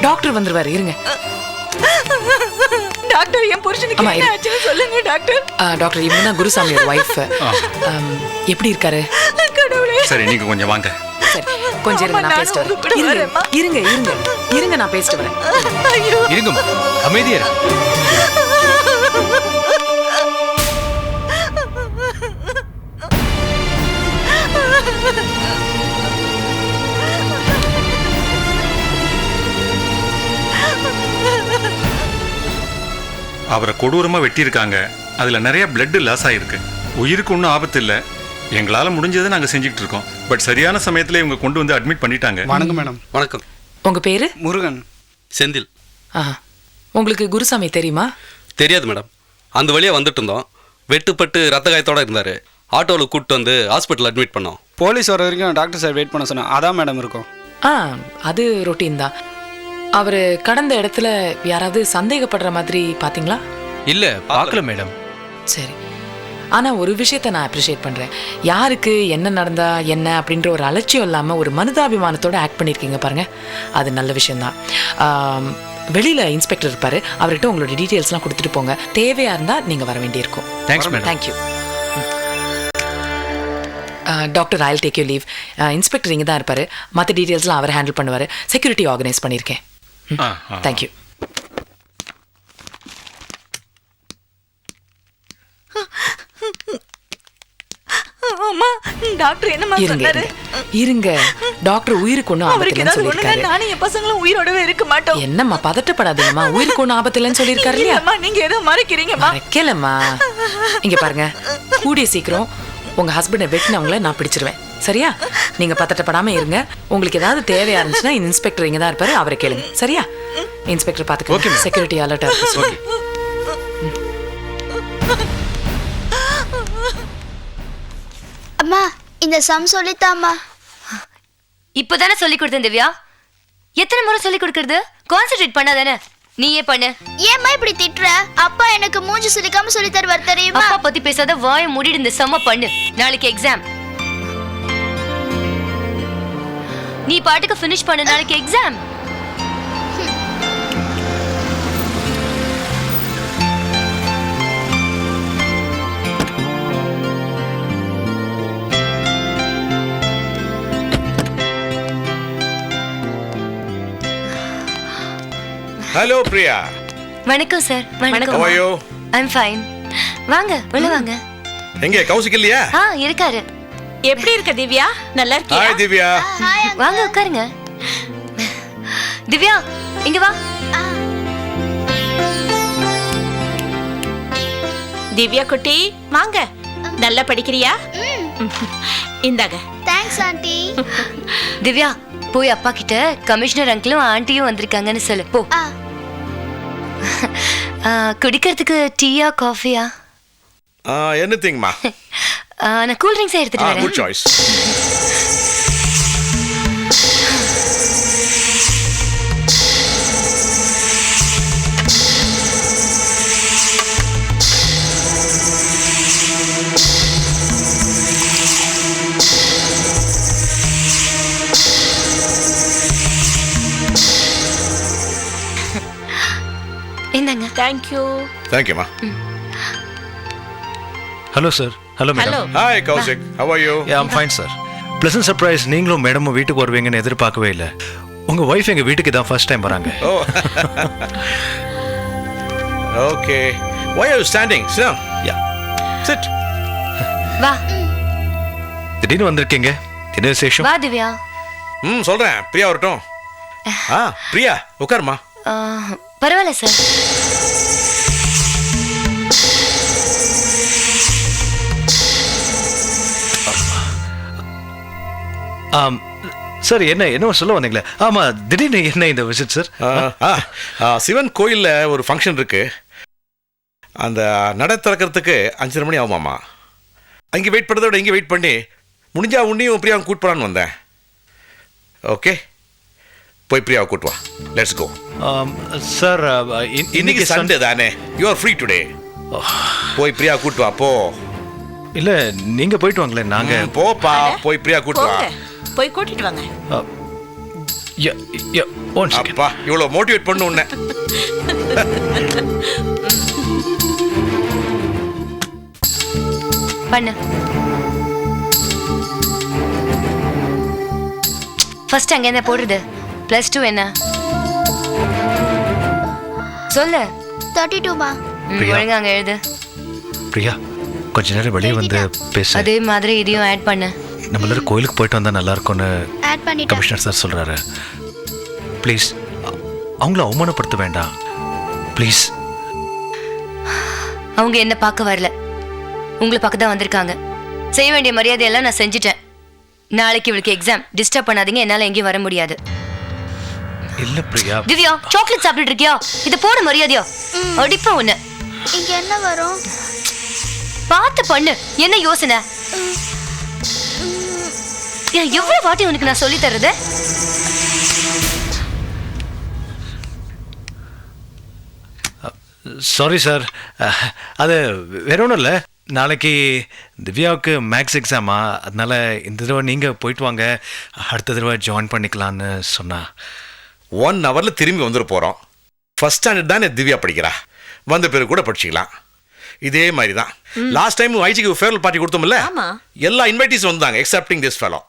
Doctor வந்துருவாரு, இருங்க. Doctor என் புருஷனுக்கு என்ன ஆச்சுன்னு சொல்லுங்க டாக்டர். டாக்டர் இவங்க தான் குருசாமியோட வைஃப். எப்படி இருக்காரு? கடவுளே. சரி நீங்க கொஞ்சம் வாங்க. சரி கொஞ்சம் இருங்க, நான் பேசிட்டு வரேன். இருங்க இருங்க இருங்க, நான் பேசிட்டு வரேன். இருங்கம்மா, அமைதியா இரு. அவரை கொடூரமா வெட்டியிருக்காங்க. அதுல நிறைய பிளட் லாஸ் ஆயிருக்கு. உயிருக்கு ஒன்றும் ஆபத்து இல்லை. எங்களால முடிஞ்சதை நாங்க செஞ்சுக்கிட்டு இருக்கோம். பட் சரியான சமயத்துல இவங்க கொண்டு வந்து அட்மிட் பண்ணிட்டாங்க. வணக்கம் மேடம். வணக்கம். உங்க பேரு? முருகன். செந்தில். உங்களுக்கு குருசாமி தெரியுமா? தெரியாது மேடம். அந்த வழியா வந்துட்டு இருந்தோம். வெட்டுப்பட்டு ரத்த காயத்தோட இருந்தாரு. ஆட்டோவில் கூப்பிட்டு வந்து ஹாஸ்பிட்டல் அட்மிட் பண்ணோம். போலீஸ் வர வரைக்கும் டாக்டர் சார் வெயிட் பண்ண சொன்னா அதான் மேடம் இருக்கும். அது ரொட்டீன் தான். அவரு கடந்த இடத்துல யாராவது சந்தேகப்படுற மாதிரி பாத்தீங்களா? இல்ல, பார்க்கல மேடம். சரி, ஆனா ஒரு விஷயத்த நான் அப்ரிஷியேட் பண்றேன். யாருக்கு என்ன நடந்தா என்ன அப்படின்ற ஒரு அலட்சியம் இல்லாம ஒரு மனிதாபிமானத்தோட ஆக்ட் பண்ணிருக்கீங்க பாருங்க, அது நல்ல விஷயம்தான். வெளியில இன்ஸ்பெக்டர் இருப்பாரு, அவர்கிட்ட உங்களோட டீடைல்ஸ்லாம் கொடுத்துட்டு போங்க. தேவையா இருந்தா நீங்க வர வேண்டியிருக்கும். Thanks madam. Thank you doctor. Jal take you leave. Inspector இங்கே தான் இருப்பாரு. மற்ற டீடைல்ஸ்லாம் அவர் ஹேண்டில் பண்ணுவார். செக்யூரிட்டி ஆர்கனைஸ் பண்ணியிருக்கேன். தேங்க்யூ. அம்மா, டாக்டர் என்னமா சொன்னாரு? இருங்க, டாக்டர் உயிருக்கு ஒன்றும் ஆபத்து இல்லைன்னு சொல்லியிருக்காரு. நானும் என் பசங்களும் உயிரோடவே இருக்க மாட்டோம். என்னம்மா பதட்டப்படாதீங்கம்மா, உயிருக்கு ஒன்றும் ஆபத்து இல்லைன்னு சொல்லியிருக்காரு இல்லையா? நீங்க ஏதோ மறைக்கிறீங்கம்மா. மறைக்கலம்மா. இங்க பாருங்க, கூடிய சீக்கிரம் உங்க ஹஸ்பண்டை வெட்டினவங்கள நான் பிடிச்சிருவேன். சரியா? நீங்க பதட்டப்படாம இருங்க. உங்களுக்கு ஏதாவது தேவையா இருந்துச்சுன்னா இன்ஸ்பெக்டர் இங்க தான் இருப்பாரு, அவரை கேளுங்க. சரியா? இன்ஸ்பெக்டர் பாத்துக்கோங்க. செக்யூரிட்டி அலர்ட்டா இருக்கு. அம்மா, இந்த சம் சொல்லித்தாம்மா. இப்பதானே சொல்லி கொடுத்தேன் திவ்யா. எத்தனை முறை சொல்லி கொடுக்கறது? கான்சென்ட்ரேட் பண்ணாதானே. நீயே பண்ணு. ஏம்மா இப்படி திட்டுற? அப்பா எனக்கு மூஞ்சி சுளிக்காம சொல்லி தருவார் தெரியுமா? அப்பா பத்தி பேசாத, வாயை மூடிட்டு இந்த சம்ம பண்ணு. நாளைக்கு எக்ஸாம். நீ பாட்டுக்கு ஃபினிஷ் பண்ணு, நாளைக்கு எக்ஸாம். ஹலோ பிரியா. வணக்கம் சார். வணக்கம். How are you? I'm fine. வாங்க உள்ள வாங்க. எங்க கௌசிக் இல்லையா? இருக்காரு. எப்படி இருக்க திவ்யா? நல்லா இருக்கியா? ஹாய் திவ்யா. வாங்க உட்காருங்க. திவ்யா இங்க வா. திவ்யா குட்டி வாங்க. நல்லா படிக்கிறியா? இந்தாங்க. Thanks aunty. திவ்யா போய் அப்பா கிட்ட கமிஷனர் அங்கிளும் ஆண்டியும் வந்திருக்காங்கன்னு சொல்லு போ. குடிக்கிறதுக்கு டீயா காஃபியா? எனிதிங்மா. நான் கூல் ட்ரிங்க்ஸ் எடுத்துட்டு வரேன். Good choice. இந்தாங்க. Thank you. Thank you, ma. Hello sir. Hello madam. Hi Kaushik. How are you? Yeah, I'm fine sir. Pleasant surprise. நீங்களும் மேடமும் வீட்டுக்கு வருவீங்கன்னு எதிர்பார்க்கவே இல்லை. உங்க வைஃப் எங்க வீட்டுக்கு தான் ஃபர்ஸ்ட் டைம் வராங்க. Oh. Okay. Why are you standing? Sit down. Yeah. Sit. வா. திடீர்னு வந்திருக்கீங்க. என்ன விசேஷம்? வா திவ்யா. சொல்றேன். பிரியா வரட்டும். பிரியா உட்காருமா. பரவாயில்ல சார். சார் என்ன சொல்ல வந்தீங்களே? ஆமா, திடீர்னு என்ன இந்த விசிட் சார்? சிவன் கோயில்ல ஒரு ஃபங்க்ஷன் இருக்கு. அந்த நட திறக்கிறதுக்கு 5:30 மணி ஆகுமாமா. அங்கே வெயிட் பண்ணுறத விட இங்கே வெயிட் பண்ணி முடிஞ்சா உன்னையும் பிரியாவை கூட்டு போலான்னு வந்தேன். ஓகே, போய் பிரியாவை கூட்டு வா. Let's go. சார் இன்னைக்கு சண்டே தானே. You are free today. போய் பிரியா கூட்டு வா போ. இல்ல நீங்க போயிட்டு வாங்களேன். நாங்க போப்பா, போய் பிரியா கூட்டு வா. போய் கூட்டிட்டு வாங்க. அப்பா இவ்வளோ மோட்டிவேட் பண்ணு உன்னை. பண்ணு. ஃபர்ஸ்ட் அங்க என்ன போடுறது? +2 என்ன சொல்லு. 32மா. ஒழுங்கா அங்க எழுது. பிரியா கொஞ்ச நேரம் வெளியே வந்து பேச. அதே மாதிரி இதையும் ஆட் பண்ணு. நம்ம எல்லாரும் கோயிலுக்கு போயிட்டு வந்தா நல்லா இருக்கும்னு ஆட் பண்ணிட்டேன். கமிஷனர் சார் சொல்றாரு. ப்ளீஸ் அவங்கள அவமானப்படுத்த வேண்டாம் ப்ளீஸ். அவங்க என்ன பார்க்க வரல, உங்களை பார்க்க தான் வந்திருக்காங்க. செய்ய வேண்டிய மரியாதையெல்லாம் நான் செஞ்சுட்டேன். நாளைக்கு இவளுக்கு எக்ஸாம், டிஸ்டர்ப் பண்ணாதீங்க. என்னால எங்கேயும் வர முடியாது. இல்ல பிரியா. திவ்யா சாக்லேட் சாப்பிட்டு இருக்கியா? இது போட மரியாதையா? அடிப்பா உன்னை. இங்க என்ன வரும்? பார்த்து பண்ணு. என்ன யோசனை? எவ்வளவு வாட்டி உனக்கு நான் சொல்லி தர்றது? சாரி சார், அது வேற ஒன்றும் இல்லை. நாளைக்கு திவ்யாவுக்கு மேக்ஸ் எக்ஸாமா, அதனால இந்த தடவை நீங்கள் போயிட்டு வாங்க, அடுத்த தடவை ஜாயின் பண்ணிக்கலான்னு சொன்னா. 1 ஹவரில் திரும்பி வந்துட்டு போகிறோம். ஃபர்ஸ்ட் ஸ்டாண்டர்ட் தானே திவ்யா படிக்கிறா, வந்த பேர் கூட படிச்சிக்கலாம். இதே மாதிரி தான் லாஸ்ட் டைம் ஐஜிக்கு ஃபேர்வெல் பார்ட்டி கொடுத்தோம்ல, எல்லா இன்வைட்டீஸ் வந்தாங்க excepting this fellow.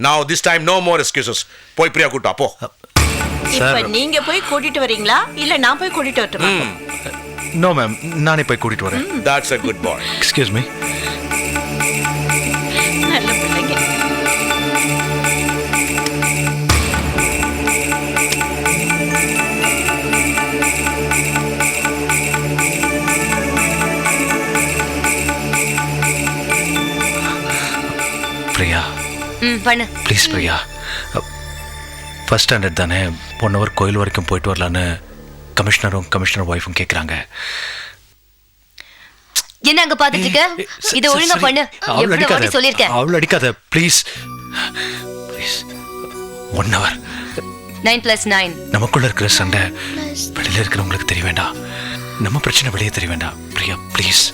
Now this time no more excuses. போய் பிரியா கூட்டா போ. இப்ப நீங்க போய் கூட்டிட்டு வரீங்களா இல்ல நான் போய் கூட்டிட்டு வரட்டுமா? நோ மேம், நானே போய் கூட்டிட்டு வரேன். That's a good boy. Excuse me. நல்ல பிள்ளைங்க. பிரியா பண்ணு ப்ளீஸ். பிரியா ஃபர்ஸ்ட் ஸ்டாண்டர்ட் தானே, 1 ஹவர் கோயில் வரைக்கும் போயிட்டு வரலான்னு கமிஷனர் ஒய்ஃபும் கேட்குறாங்க. என்ன அங்க பாத்துட்டு இருக்க? இத ஒழுங்கா பண்ணு. எவ்வளவு வாட்டி சொல்லிருக்கேன். அவள அடிக்காத ப்ளீஸ் ப்ளீஸ். 1 ஹவர் 9 + 9. நமக்குள்ள இருக்கிற சண்டை வெளியில இருக்கிறவங்களுக்கு தெரிய வேண்டாம். நம்ம பிரச்சனை வெளியே தெரிய வேண்டாம். Priya please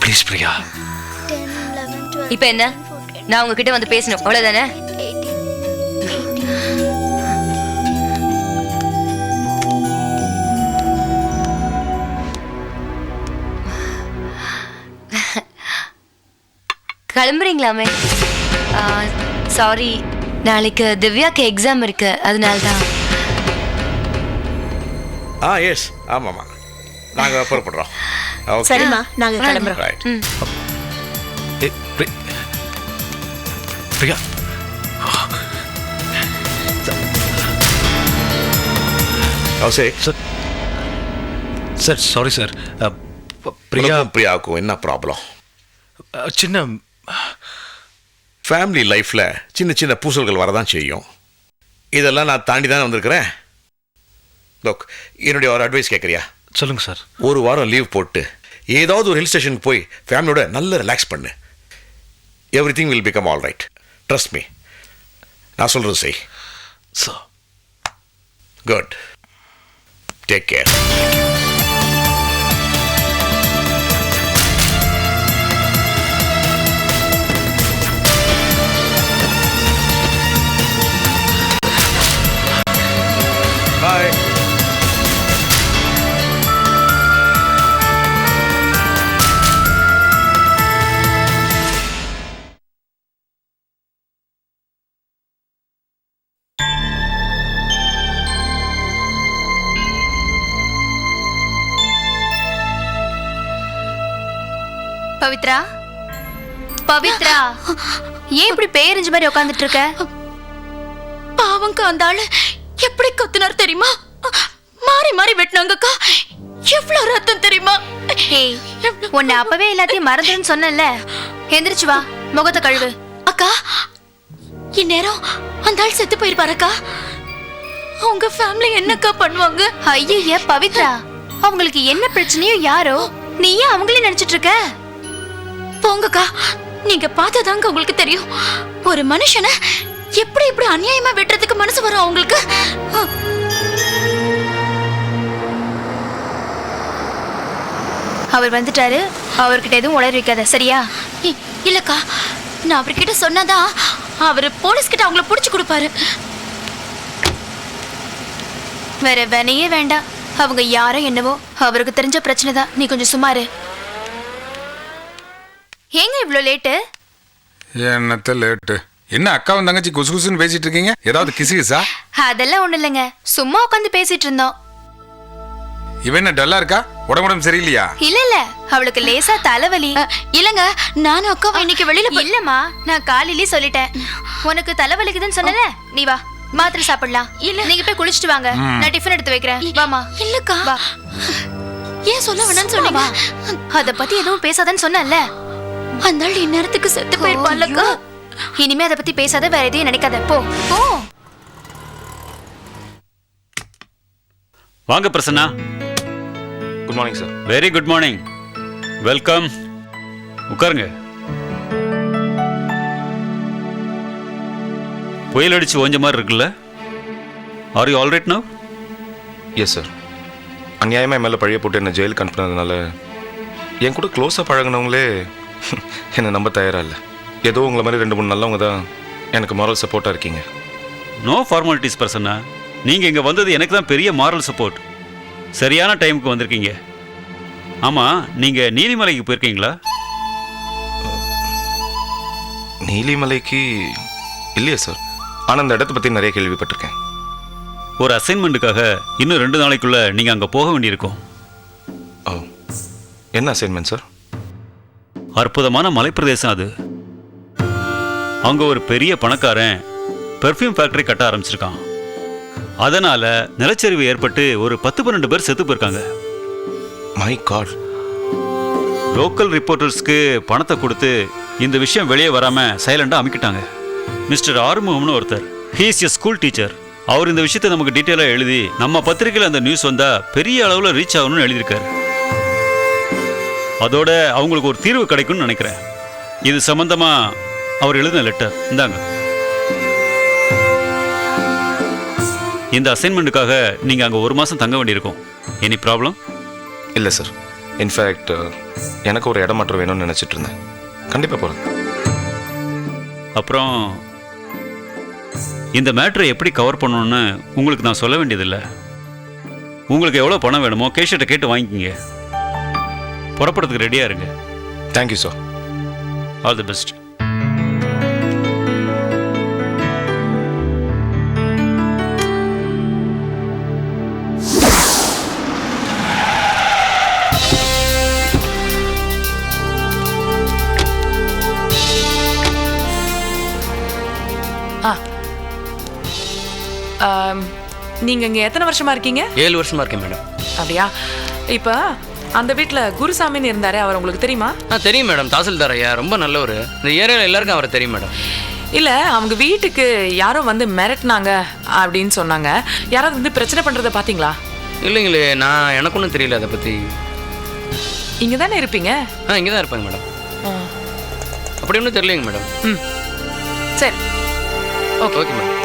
please. பிரியா 10, 11, 12. இப்போ என்ன? நான் உங்ககிட்ட வந்து பேசணும், அவ்வளவுதானே? 18. கிளம்புறீங்களாமே? சாரி, நாளைக்கு திவ்யாக்கு எக்ஸாம் இருக்கு, அதனால தான். எஸ் ஆமாம்மா, நாங்கள் புறப்படுறோம். ஓகே சரிம்மா, நாங்க கிளம்புறோம். Right. Priya sir sorry sir. Priya பிரியாவுக்கும் என்ன ப்ராப்ளம்? சின்ன ஃபேமிலி லைஃப்பில் சின்ன சின்ன பூசல்கள் வரதான் செய்யும். இதெல்லாம் நான் தாண்டி தானே வந்திருக்கிறேன். லோக், என்னுடைய ஒரு அட்வைஸ் கேட்குறியா? சொல்லுங்க சார். 1 வாரம் லீவ் போட்டு ஏதாவது ஒரு ஹில் ஸ்டேஷனுக்கு போய் ஃபேமிலியோட நல்ல ரிலாக்ஸ் பண்ணு. Everything will become all right. Trust me. நான் சொல்கிறது செய். So good. Take care. Bye. Pavithra, Pavithra, ஏன் இப்படி பேரஞ்ச மாதிரி உட்கார்ந்துட்டு இருக்க? பாவங்க அந்த ஆளு எப்படி கத்துனார் தெரியுமா? மாறி மாறி வெட்டினாங்கக்கா. எவ்வளவு ரத்தம் தெரியுமா? ஏய், உன்னை அப்பவே எல்லாத்தையும் மறந்துன்னு சொன்னேன்ல. எந்திரிச்சு வா, முகத்தை கழுவு. அக்கா, இந்நேரம் அந்த ஆள் செத்து போயிருப்பாரக்கா. அவங்க ஃபேமிலி என்னக்கா பண்ணுவாங்க? ஐயே பவித்ரா, அவங்களுக்கு என்ன பிரச்சனையோ யாரோ, நீ ஏன் அவங்களே நினைச்சிட்டு இருக்க? போங்கக்கா, நீங்க பார்த்தாதாங்க உங்களுக்கு தெரியும். ஒரு மனுஷனை எப்படி இப்படி அநியாயமா வெட்டுறதுக்கு மனசு வரும் அவங்களுக்கு? அவர் வந்துட்டாரு, அவர்கிட்ட எதுவும் உளறி வைக்காத, சரியா? இல்லக்கா, நான் அவர்கிட்ட சொன்னாதான் அவரு போலீஸ் கிட்ட அவங்கள புடிச்சு கொடுப்பாரு. வேற வேணையே வேண்டாம். அவங்க யாரோ என்னவோ அவருக்கு தெரிஞ்ச பிரச்சனை தான். நீ கொஞ்சம் சுமாரு. ஏங்க இவ்வளோ லேட்டு? என்னத்த லேட்டு? என்ன அக்காவும் தங்கச்சி குசு குசுன்னு பேசிட்டு இருக்கீங்க? ஏதாவது கிசுகிசா? அதெல்லாம் ஒண்ணு இல்லைங்க, சும்மா உட்காந்து பேசிட்டு இருந்தோம். இவன் என்ன டல்லா இருக்கா? உடம்புடம் சரியில்லையா? இல்ல அவளுக்கு லேசா தலைவலி. இல்லங்க, நானும் அக்கா இன்னைக்கு வெளியில இல்லம்மா, நான் காலையிலே சொல்லிட்டேன். உனக்கு தலைவலிக்குதுன்னு சொன்னல, நீ வா மாத்திரை சாப்பிடலாம். இல்ல நீங்க போய் குளிச்சுட்டு வாங்க, நான் டிஃபன் எடுத்து வைக்கிறேன். வாமா. இல்லக்கா, வா. ஏன் சொல்ல வேணாம்னு சொன்னீங்க? அத பத்தி எதுவும் பேசாதன்னு சொன்னல. அந்த ஆள் இந்நேரத்துக்கு செத்து போயிருப்பாள்லக்கா. இனிமே அத பத்தி பேசாத, வேற எதையும் நினைக்காத. போ போ. வாங்க Prasanna. Good morning sir. Very good morning. Welcome. உட்காருங்க. புயல் அடிச்சு ஓஞ்ச மாதிரி இருக்குல்ல? Are you all right now? Yes sir. அநியாயமாக என் மேலே பழைய போட்டு என்னை ஜெயிலுக்கு அனுப்புனதுனால என் கூட க்ளோஸாக பழகினவங்களே என்னை நம்ப தயாராக இல்லை. ஏதோ உங்களை மாதிரி 2-3 நல்லவங்க தான் எனக்கு மாரல் சப்போர்ட்டாக இருக்கீங்க. No formalities Prasanna. நீங்கள் இங்கே வந்தது எனக்கு தான் பெரிய மாரல் சப்போர்ட். சரியான டைமுக்கு வந்திருக்கீங்க. ஆமாம், நீங்கள் நீலிமலைக்கு போயிருக்கீங்களா? நீலிமலைக்கு இல்லையா சார், ஆனால் அந்த இடத்த பற்றி நிறைய கேள்விப்பட்டிருக்கேன். ஒரு அசைன்மெண்ட்டுக்காக இன்னும் 2 நாளைக்குள்ளே நீங்கள் அங்கே போக வேண்டியிருக்கும். ஓ, என்ன அசைன்மெண்ட் சார்? அற்புதமான மலைப்பிரதேசம் அது. அங்கே ஒரு பெரிய பணக்காரன் பெர்ஃப்யூம் ஃபேக்டரி கட்ட ஆரம்பிச்சிருக்கான். அதனால் நிலச்சரிவு ஏற்பட்டு ஒரு 10-12 பேர் செத்து போயிருக்காங்க. My God. லோக்கல் ரிப்போர்ட்டர்ஸ்க்கு பணத்தை கொடுத்து இந்த விஷயம் வெளியே வராமல் சைலண்டாக அமைக்கிட்டாங்க. மிஸ்டர் ஆறுமுகம்னு ஒருத்தர், he is a school teacher. அவர் இந்த விஷயத்தை நமக்கு டீட்டெயிலாக எழுதி நம்ம பத்திரிக்கையில் அந்த நியூஸ் வந்தால் பெரிய அளவில் ரீச் ஆகணும்னு எழுதியிருக்காரு. அதோட அவங்களுக்கு ஒரு தீர்வு கிடைக்கும்னு நினைக்கிறேன். இது சம்பந்தமாக அவர் எழுதின லெட்டர் இந்தாங்க. இந்த அசைன்மெண்ட்டுக்காக நீங்கள் அங்கே 1 மாதம் தங்க வேண்டியிருக்கும். Any problem? இல்லை சார். இன்ஃபேக்ட் எனக்கு ஒரு இடமாற்றம் வேணும்னு நினச்சிட்டு இருந்தேன். கண்டிப்பாக போகிறேன். அப்புறம் இந்த மேட்ரை எப்படி கவர் பண்ணணும்னு உங்களுக்கு நான் சொல்ல வேண்டியதில்லை. உங்களுக்கு எவ்வளோ பணம் வேணுமோ கேஷியர்கிட்ட கேட்டு வாங்கிக்கிங்க. புறப்படுறதுக்கு ரெடியாக இருங்க. Thank you sir. All the best. நீங்க இங்க எத்தனை வருஷமா இருக்கீங்க? 7 வருஷமா இருக்கேன் மேடம். அப்படியா? இப்ப அந்த வீட்டில் குருசாமின்னு இருந்தாரு, அவர் உங்களுக்கு தெரியுமா? தெரியும் மேடம். தாசில்தார் ஐயா ரொம்ப நல்லவர். இந்த ஏரியாவில் எல்லாருக்கும் அவரை தெரியும் மேடம். இல்லை, அவங்க வீட்டுக்கு யாரோ வந்து மிரட்டினாங்க அப்படின்னு சொன்னாங்க. யாராவது வந்து பிரச்சனை பண்ணுறதை பார்த்தீங்களா? இல்லைங்களே, நான் எனக்கு ஒன்றும் தெரியல அதை பற்றி. இங்கே தானே இருப்பீங்க? இங்கே தான் இருப்பாங்க மேடம். அப்படி ஒன்றும் தெரியலைங்க மேடம். ம், சரி, ஓகே ஓகே மேடம்.